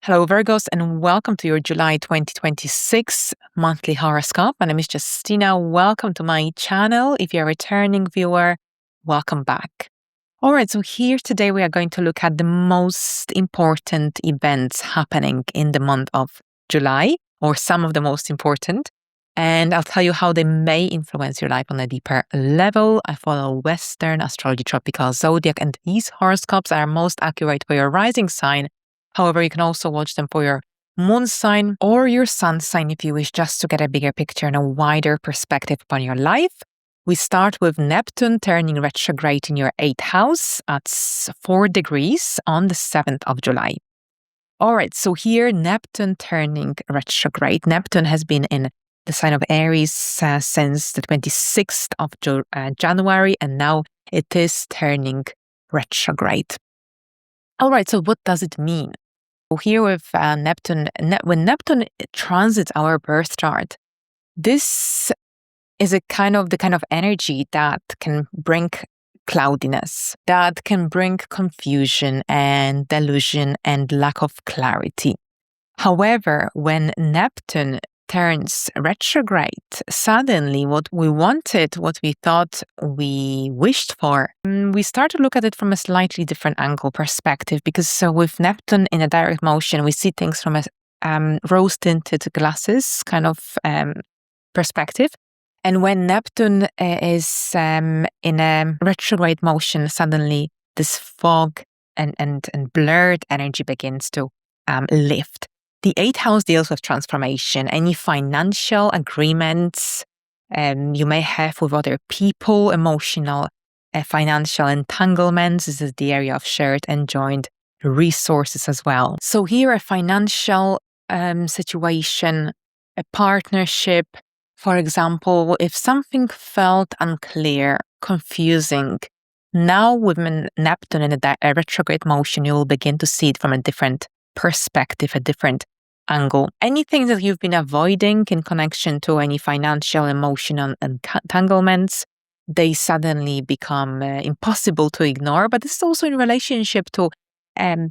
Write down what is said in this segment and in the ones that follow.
Hello, Virgos, and welcome to your July 2026 monthly horoscope. My name is Justina. Welcome to my channel. If you're a returning viewer, welcome back. All right, so here today we are going to look at the most important events happening in the month of July, or some of the most important. And I'll tell you how they may influence your life on a deeper level. I follow Western astrology, tropical zodiac, and these horoscopes are most accurate for your rising sign. However, you can also watch them for your moon sign or your sun sign if you wish, just to get a bigger picture and a wider perspective upon your life. We start with Neptune turning retrograde in your 8th house at 4 degrees on the 7th of July. All right, so here Neptune turning retrograde. Neptune has been in the sign of Aries since the 26th of January, and now it is turning retrograde. All right, so what does it mean? Here with Neptune, when Neptune transits our birth chart, this is the kind of energy that can bring cloudiness, that can bring confusion and delusion and lack of clarity. However, when Neptune turns retrograde, suddenly what we wanted, what we thought we wished for, we start to look at it from a slightly different angle perspective, because with Neptune in a direct motion, we see things from a rose-tinted glasses kind of perspective. And when Neptune is in a retrograde motion, suddenly this fog and blurred energy begins to lift. The 8th house deals with transformation, any financial agreements you may have with other people, emotional, financial entanglements. This is the area of shared and joint resources as well. So here a financial situation, a partnership, for example, if something felt unclear, confusing, now with Neptune in a retrograde motion, you will begin to see it from a different perspective, a different angle. Anything that you've been avoiding in connection to any financial, emotional entanglements, they suddenly become impossible to ignore. But this is also in relationship to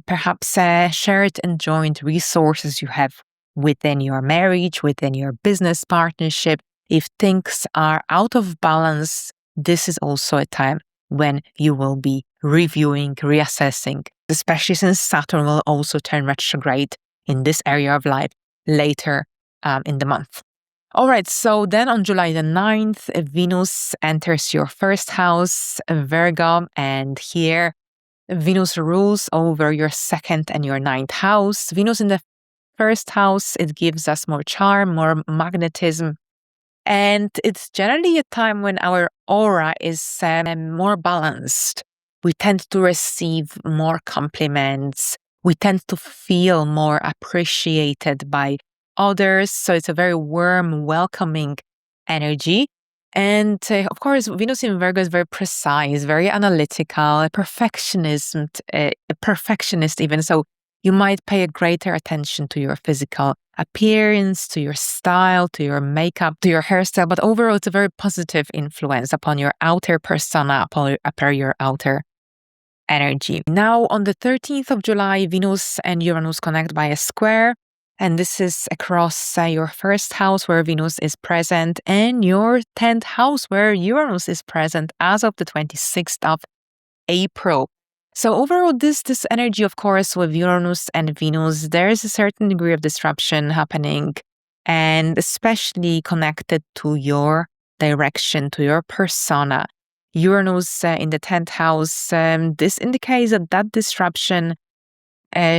perhaps shared and joint resources you have within your marriage, within your business partnership. If things are out of balance, this is also a time when you will be reviewing, reassessing, especially since Saturn will also turn retrograde in this area of life later in the month. All right, so then on July the 9th, Venus enters your 1st house, Virgo, and here Venus rules over your 2nd and your 9th house. Venus in the 1st house, it gives us more charm, more magnetism, and it's generally a time when our aura is more balanced. We tend to receive more compliments. We tend to feel more appreciated by others. So it's a very warm, welcoming energy. And of course, Venus in Virgo is very precise, very analytical, a perfectionist even. So you might pay a greater attention to your physical appearance, to your style, to your makeup, to your hairstyle. But overall, it's a very positive influence upon your outer persona, upon your outer energy. Now, on the 13th of July, Venus and Uranus connect by a square. And this is across your 1st house where Venus is present and your 10th house where Uranus is present as of the 26th of April. So overall, this energy, of course, with Uranus and Venus, there is a certain degree of disruption happening, and especially connected to your direction, to your persona. Uranus in the 10th house, this indicates that disruption,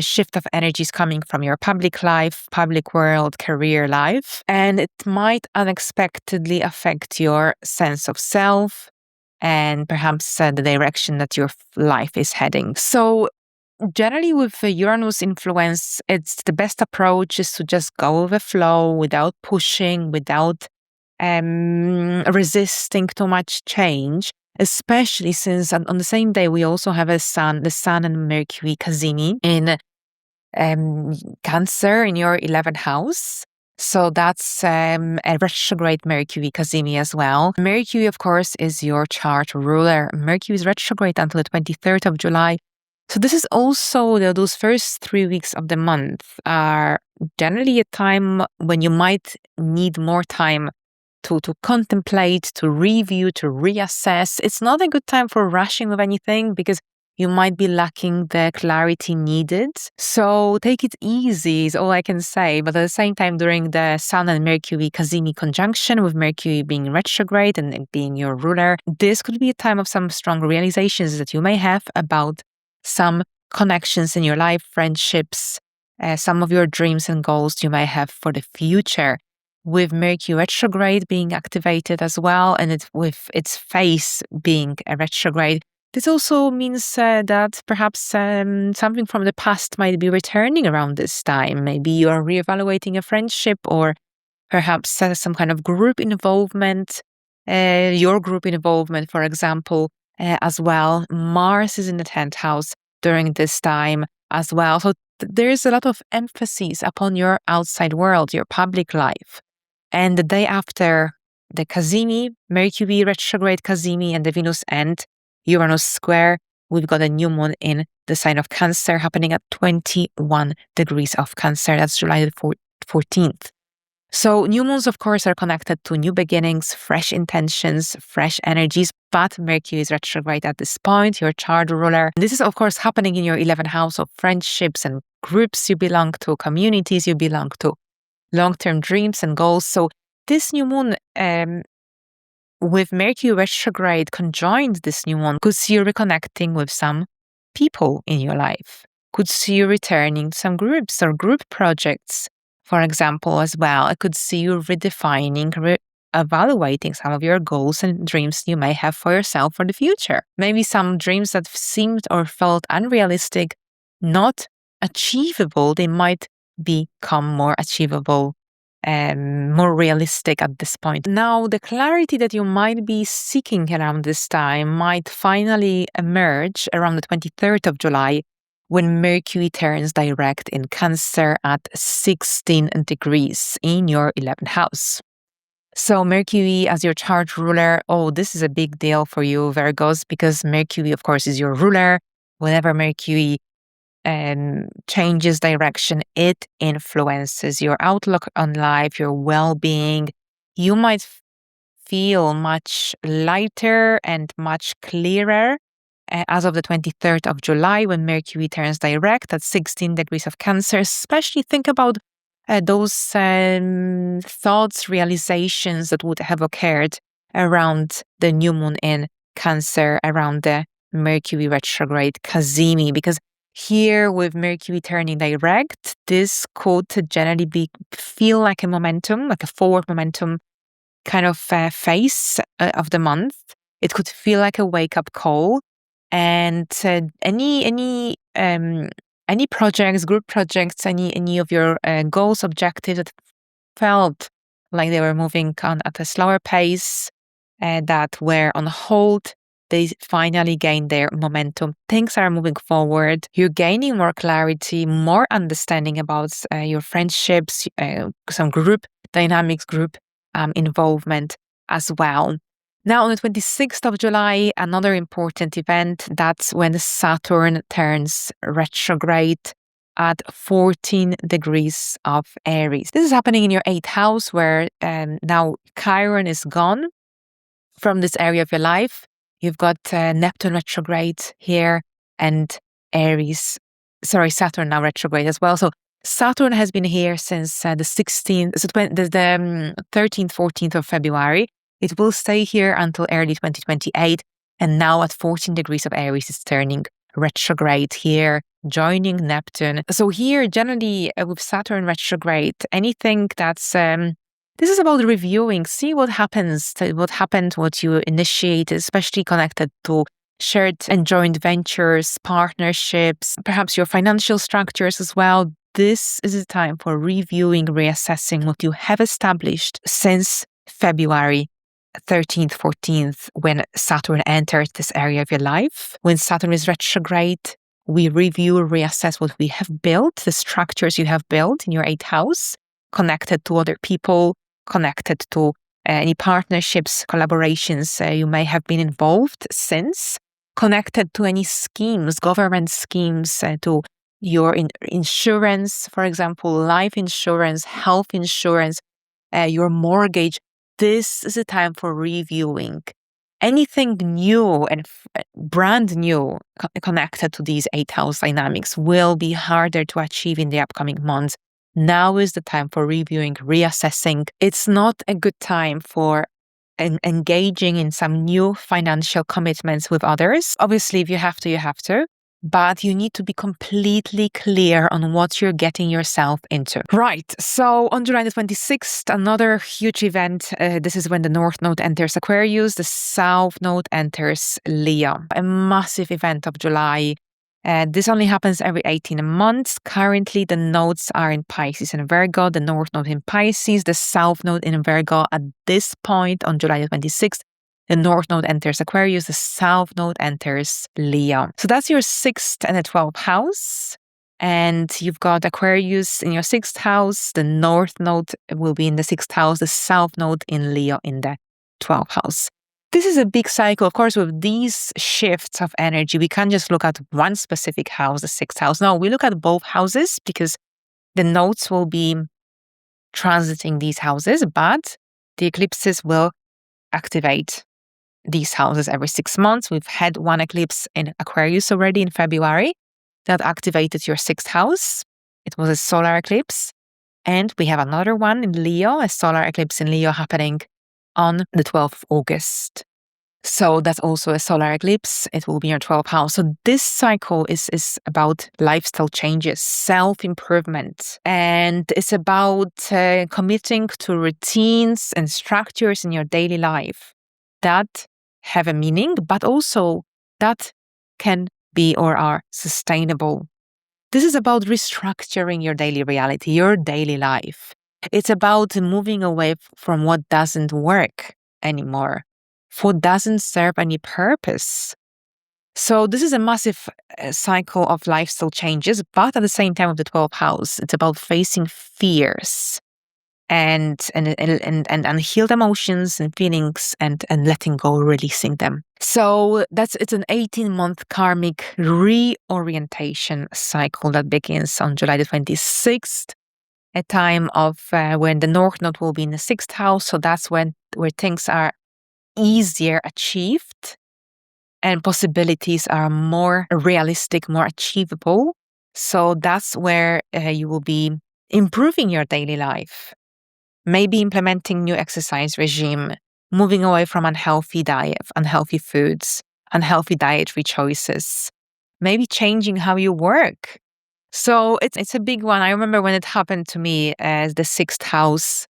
shift of energy is coming from your public life, public world, career life, and it might unexpectedly affect your sense of self, and perhaps the direction that your life is heading. So generally with Uranus influence, it's the best approach is to just go with the flow without pushing, without resisting too much change, especially since on the same day we also have the Sun and Mercury Cazimi in Cancer in your 11th house. So that's a retrograde Mercury Cazimi as well. Mercury, of course, is your chart ruler. Mercury is retrograde until the 23rd of July. So this is also those first 3 weeks of the month are generally a time when you might need more time to contemplate, to review, to reassess. It's not a good time for rushing with anything because you might be lacking the clarity needed. So take it easy is all I can say. But at the same time, during the Sun and Mercury Cazimi conjunction, with Mercury being retrograde and being your ruler, this could be a time of some strong realizations that you may have about some connections in your life, friendships, some of your dreams and goals you may have for the future. With Mercury retrograde being activated as well, and with its phase being a retrograde, this also means that perhaps something from the past might be returning around this time. Maybe you are reevaluating a friendship, or perhaps some kind of group involvement, your group involvement, for example, as well. Mars is in the 10th house during this time as well. So there's a lot of emphasis upon your outside world, your public life. And the day after the Cazimi, Mercury retrograde Cazimi, and the Venus and Uranus square, we've got a new moon in the sign of Cancer happening at 21 degrees of Cancer. That's July the 14th. So new moons, of course, are connected to new beginnings, fresh intentions, fresh energies, but Mercury is retrograde at this point, your chart ruler. And this is, of course, happening in your 11th house of friendships and groups you belong to, communities you belong to, long-term dreams and goals. So this new moon, with Mercury retrograde conjoined this new moon, could see you reconnecting with some people in your life, could see you returning to some groups or group projects, for example, as well. I could see you redefining, evaluating some of your goals and dreams you may have for yourself for the future. Maybe some dreams that seemed or felt unrealistic, not achievable, they might become more achievable and more realistic at this point. Now, the clarity that you might be seeking around this time might finally emerge around the 23rd of July, when Mercury turns direct in Cancer at 16 degrees in your 11th house. So Mercury as your chart ruler, this is a big deal for you, Virgos, because Mercury, of course, is your ruler. Whenever Mercury changes direction, it influences your outlook on life, your well-being. You might feel much lighter and much clearer as of the 23rd of July, when Mercury turns direct at 16 degrees of Cancer. Especially think about those thoughts, realizations that would have occurred around the new moon in Cancer, around the Mercury retrograde Cazimi, because here with Mercury turning direct, this could generally feel like a momentum, like a forward momentum kind of phase of the month. It could feel like a wake-up call, and any projects, group projects, any of your goals, objectives that felt like they were moving on at a slower pace, that were on hold, they finally gain their momentum. Things are moving forward. You're gaining more clarity, more understanding about your friendships, some group dynamics, group involvement as well. Now, on the 26th of July, another important event, that's when Saturn turns retrograde at 14 degrees of Aries. This is happening in your 8th house, where now Chiron is gone from this area of your life. You've got Neptune retrograde here and Saturn now retrograde as well. So Saturn has been here since the 16th, so the 13th, 14th of February. It will stay here until early 2028. And now at 14 degrees of Aries, it's turning retrograde here, joining Neptune. So here, generally, with Saturn retrograde, anything that's this is about reviewing, see what happens, what happened, what you initiated, especially connected to shared and joint ventures, partnerships, perhaps your financial structures as well. This is a time for reviewing, reassessing what you have established since February 13th, 14th, when Saturn entered this area of your life. When Saturn is retrograde, we review, reassess what we have built, the structures you have built in your 8th house, connected to other people, connected to any partnerships, collaborations you may have been involved since, connected to any schemes, government schemes, to your insurance, for example, life insurance, health insurance, your mortgage. This is a time for reviewing. Anything new and brand new connected to these 8th house dynamics will be harder to achieve in the upcoming months. Now is the time for reviewing, reassessing. It's not a good time for engaging in some new financial commitments with others. Obviously, if you have to, you have to. But you need to be completely clear on what you're getting yourself into. Right, so on July the 26th, another huge event. This is when the North Node enters Aquarius, the South Node enters Leo. A massive event of July. This only happens every 18 months. Currently, the nodes are in Pisces and Virgo, the North Node in Pisces, the South Node in Virgo. At this point on July the 26th, the North Node enters Aquarius, the South Node enters Leo. So that's your 6th and the 12th house. And you've got Aquarius in your 6th house. The North Node will be in the 6th house, the South Node in Leo in the 12th house. This is a big cycle. Of course, with these shifts of energy, we can't just look at one specific house, the 6th house. No, we look at both houses because the nodes will be transiting these houses, but the eclipses will activate these houses every 6 months. We've had one eclipse in Aquarius already in February that activated your 6th house. It was a solar eclipse. And we have another one in Leo, a solar eclipse in Leo happening on the 12th of August. So that's also a solar eclipse. It will be in your 12th house. So this cycle is about lifestyle changes, self-improvement. And it's about committing to routines and structures in your daily life that have a meaning, but also that can be or are sustainable. This is about restructuring your daily reality, your daily life. It's about moving away from what doesn't work anymore, what doesn't serve any purpose. So this is a massive cycle of lifestyle changes, but at the same time of the 12th house, it's about facing fears and unhealed emotions and feelings and letting go, releasing them. So it's an 18-month karmic reorientation cycle that begins on July the 26th, a time of when the North Node will be in the 6th house. So that's where things are easier achieved and possibilities are more realistic, more achievable. So that's where you will be improving your daily life. Maybe implementing new exercise regime, moving away from unhealthy diet, unhealthy foods, unhealthy dietary choices, maybe changing how you work. So it's a big one. I remember when it happened to me as the 6th house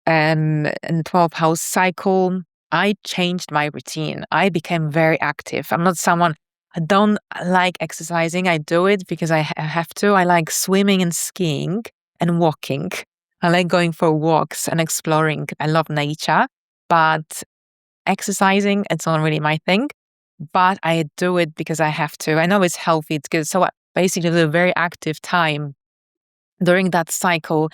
and the 12th house cycle, I changed my routine. I became very active. I'm not someone, I don't like exercising. I do it because I have to. I like swimming and skiing and walking. I like going for walks and exploring. I love nature, but exercising, it's not really my thing. But I do it because I have to. I know it's healthy, it's good. So I basically live a very active time. During that cycle,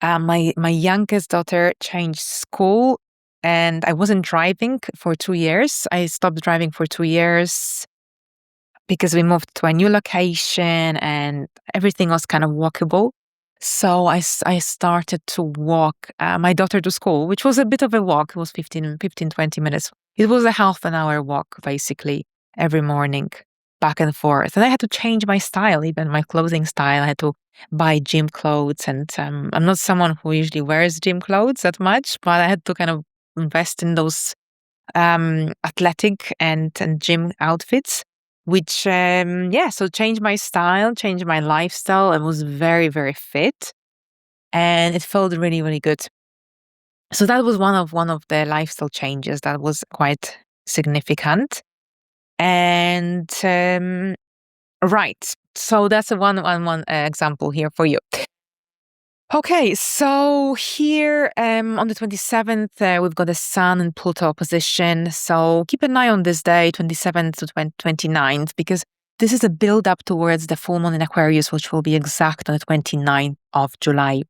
my youngest daughter changed school and I wasn't driving for 2 years. I stopped driving for 2 years because we moved to a new location and everything was kind of walkable. So I started to walk my daughter to school, which was a bit of a walk. It was 15, 20 minutes. It was a half an hour walk, basically, every morning, back and forth. And I had to change my style, even my clothing style. I had to buy gym clothes. And I'm not someone who usually wears gym clothes that much, but I had to kind of invest in those athletic and gym outfits. Which, so changed my style, changed my lifestyle. I was very, very fit and it felt really, really good. So that was one of the lifestyle changes that was quite significant. And, right. So that's a one example here for you. Okay, so here on the 27th, we've got the Sun and Pluto opposition. So keep an eye on this day, 27th to 29th, because this is a build up towards the full moon in Aquarius, which will be exact on the 29th of July.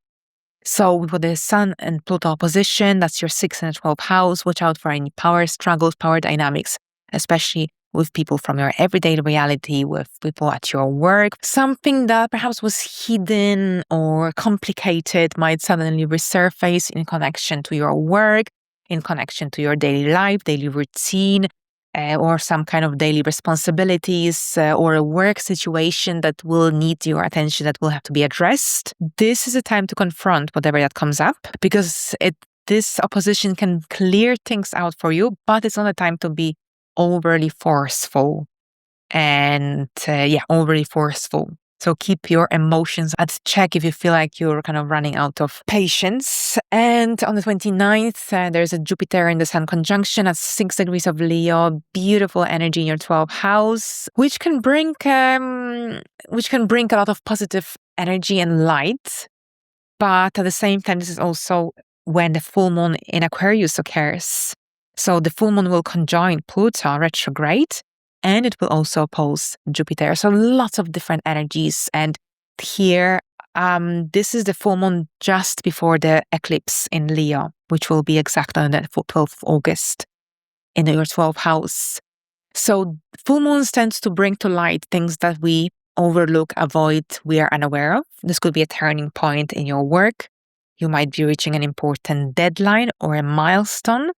So we've got the Sun and Pluto opposition. That's your 6th and 12th house. Watch out for any power struggles, power dynamics, especially with people from your everyday reality, with people at your work. Something that perhaps was hidden or complicated might suddenly resurface in connection to your work, in connection to your daily life, daily routine, or some kind of daily responsibilities, or a work situation that will need your attention, that will have to be addressed. This is a time to confront whatever that comes up, because this opposition can clear things out for you, but it's not a time to be overly forceful and overly forceful. So keep your emotions at check if you feel like you're kind of running out of patience. And on the 29th, there's a Jupiter and the Sun conjunction at 6 degrees of Leo. Beautiful energy in your 12th house, which can bring a lot of positive energy and light. But at the same time, this is also when the full moon in Aquarius occurs. So the full moon will conjoin Pluto retrograde, and it will also oppose Jupiter. So lots of different energies. And here, this is the full moon just before the eclipse in Leo, which will be exact on the 12th of August in your 12th house. So full moons tends to bring to light things that we overlook, avoid, we are unaware of. This could be a turning point in your work. You might be reaching an important deadline or a milestone.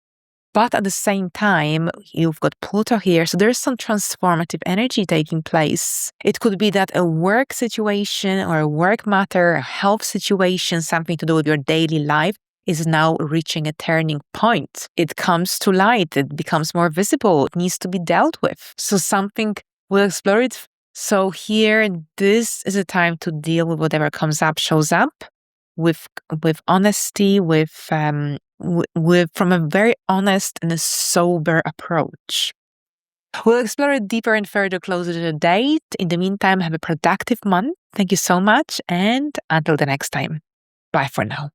But at the same time, you've got Pluto here, so there's some transformative energy taking place. It could be that a work situation or a work matter, a health situation, something to do with your daily life is now reaching a turning point. It comes to light, it becomes more visible, it needs to be dealt with. So we'll explore it. So here, this is a time to deal with whatever comes up, shows up, with honesty, from a very honest and a sober approach. We'll explore it deeper and further closer to the date. In the meantime, have a productive month. Thank you so much, and until the next time. Bye for now.